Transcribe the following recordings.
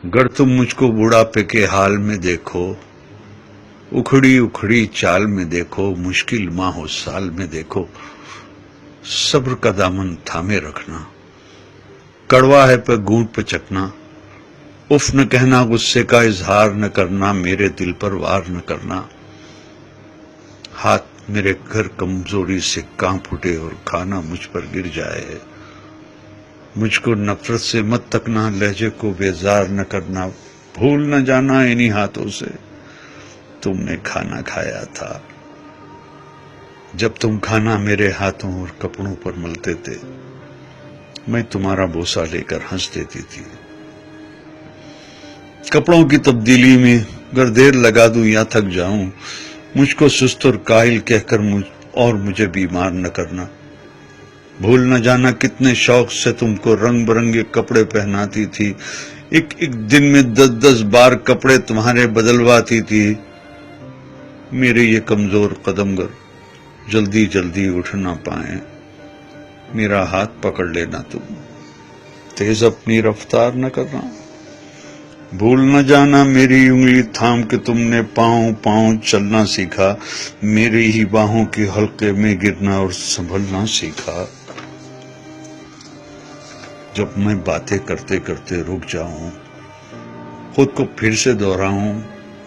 गर तुम मुझको बुढ़ापे के हाल में देखो, उखड़ी उखड़ी चाल में देखो, मुश्किल माहो साल में देखो, सब्र का दामन थामे रखना, कड़वा है पर घूंट पे चखना, उफ न कहना, गुस्से का इजहार न करना, मेरे दिल पर वार न करना, हाथ मेरे घर कमजोरी से कांप उठे और खाना मुझ पर गिर जाए, मुझको नफरत से मत तकना, लहजे को बेजार न करना, भूल न जाना इन्हीं हाथों से तुमने खाना खाया था, जब तुम खाना मेरे हाथों और कपड़ों पर मलते थे, मैं तुम्हारा बोसा लेकर हंस देती थी। कपड़ों की तब्दीली में अगर देर लगा दूं या थक जाऊं, मुझको सुस्त और काहिल कहकर मुझे बीमार न करना, भूल न जाना कितने शौक से तुमको रंग बिरंगे कपड़े पहनाती थी, एक एक दिन में 10-10 बार कपड़े तुम्हारे बदलवाती थी, मेरे ये कमजोर कदमगर जल्दी जल्दी उठ ना पाए, मेरा हाथ पकड़ लेना तुम, तेज अपनी रफ्तार न करना, भूल न जाना मेरी उंगली थाम के तुमने पांव पांव चलना सीखा, मेरी ही बाहों के हल्के में गिरना और संभलना सीखा, जब मैं बातें करते करते रुक जाऊं, खुद को फिर से दोहराऊं,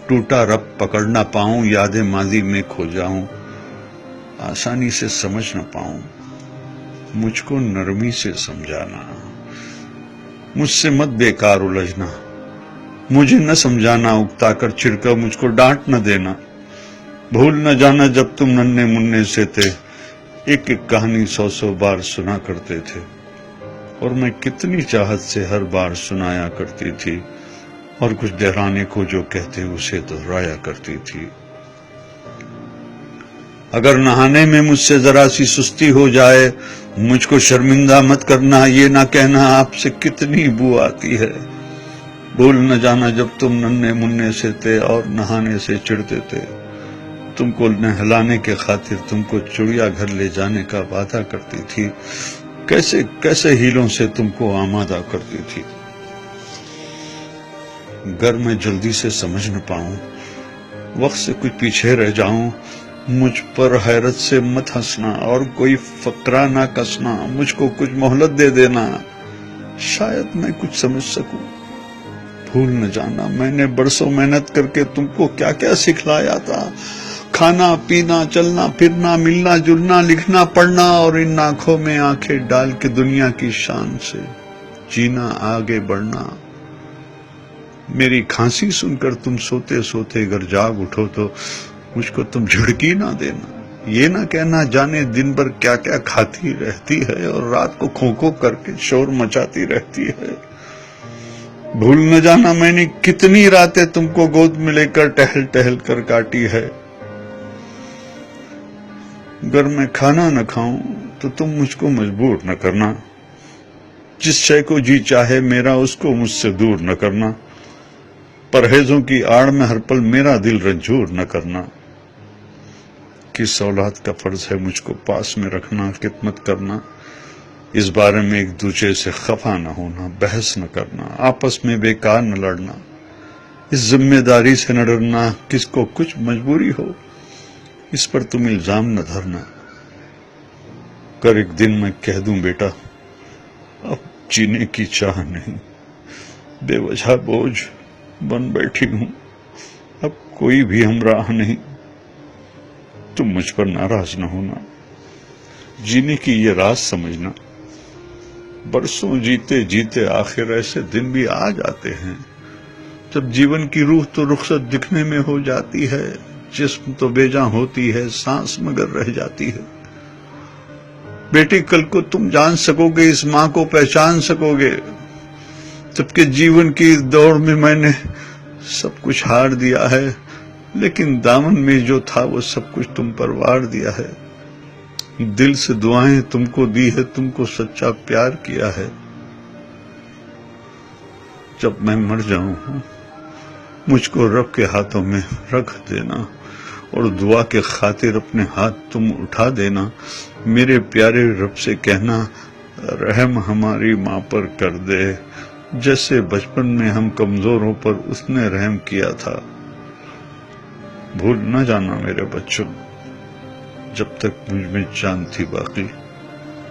टूटा रब पकड़ ना पाऊं, यादें माजी में खो जाऊं, आसानी से समझ न पाऊं, मुझको नरमी से समझाना, मुझसे मत बेकार उलझना, मुझे न समझाना, उकता कर चिढ़कर मुझको डांट न देना, भूल न जाना जब तुम नन्हे मुन्ने से थे, एक एक कहानी 100-100 बार सुना करते थे, और मैं कितनी चाहत से हर बार सुनाया करती थी, और कुछ दोहराने को जो कहते उसे दोहराया करती थी। अगर नहाने में मुझसे जरा सी सुस्ती हो जाए, मुझको शर्मिंदा मत करना, ये ना कहना आपसे कितनी बू आती है, भूल न जाना जब तुम नन्हे मुन्ने से थे और नहाने से चिढ़ते थे, तुमको नहलाने के खातिर तुमको चिड़िया घर ले जाने का वादा करती थी, कैसे कैसे हीलों से तुमको आमादा करती थी। गर मैं जल्दी से समझ न पाऊं, वक्त से कुछ पीछे रह जाऊं, मुझ पर हैरत से मत हंसना और कोई फकरा ना कसना, मुझको कुछ मोहलत दे देना, शायद मैं कुछ समझ सकूं। भूल न जाना मैंने बरसों मेहनत करके तुमको क्या क्या सिखलाया था, खाना पीना चलना फिरना मिलना जुलना लिखना पढ़ना, और इन आंखों में आंखें डाल के दुनिया की शान से जीना आगे बढ़ना। मेरी खांसी सुनकर तुम सोते सोते अगर जाग उठो तो मुझको तुम झिड़की ना देना, ये ना कहना जाने दिन भर क्या क्या खाती रहती है और रात को खो खो करके शोर मचाती रहती है। भूल न जाना मैंने कितनी रातें तुमको गोद में लेकर टहल टहल कर काटी है। अगर मैं खाना न खाऊं तो तुम मुझको मजबूर न करना, जिस शय को जी चाहे मेरा उसको मुझसे दूर न करना, परहेजों की आड़ में हर पल मेरा दिल रंजूर न करना। किस औलाद का फर्ज है मुझको पास में रखना, खिदमत करना, इस बारे में एक दूसरे से खफा न होना, बहस न करना, आपस में बेकार न लड़ना, इस जिम्मेदारी से न डरना, किसको कुछ मजबूरी हो इस पर तुम इल्जाम न धरना। कर एक दिन मैं कह दूं बेटा अब जीने की चाह नहीं, बेवजह बोझ बन बैठी हूं, अब कोई भी हमराह नहीं, तुम मुझ पर नाराज न होना, जीने की ये राज समझना। बरसों जीते जीते आखिर ऐसे दिन भी आ जाते हैं जब जीवन की रूह तो रुखसत दिखने में हो जाती है, जिस्म तो बेजां होती है, सांस मगर रह जाती है। बेटी कल को तुम जान सकोगे, इस मां को पहचान सकोगे, जबकि जीवन की इस दौड़ में मैंने सब कुछ हार दिया है, लेकिन दामन में जो था वो सब कुछ तुम पर वार दिया है। दिल से दुआएं तुमको दी है, तुमको सच्चा प्यार किया है। जब मैं मर जाऊं मुझको रब के हाथों में रख देना और दुआ के खातिर अपने हाथ तुम उठा देना। मेरे प्यारे रब से कहना रहम हमारी माँ पर कर दे, جیسے بچپن میں ہم کمزوروں پر اس نے رحم کیا تھا۔ بھول نہ جانا میرے بچوں، جب تک مجھ میں جان تھی باقی،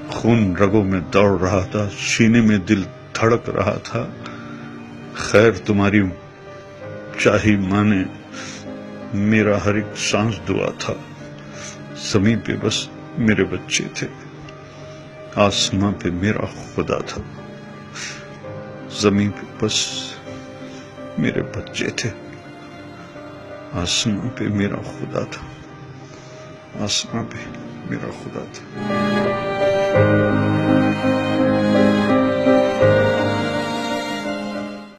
خون رگوں میں دوڑ رہا تھا، سینے میں دل دھڑک رہا تھا، خیر تمہاری چاہی مانے میرا ہر ایک سانس دعا تھا۔ زمین پہ بس میرے بچے تھے، آسماں پہ میرا خدا تھا۔ زمین پہ بس میرے بچے تھے، آسماں پہ میرا خدا تھا، آسماں پہ میرا خدا تھا۔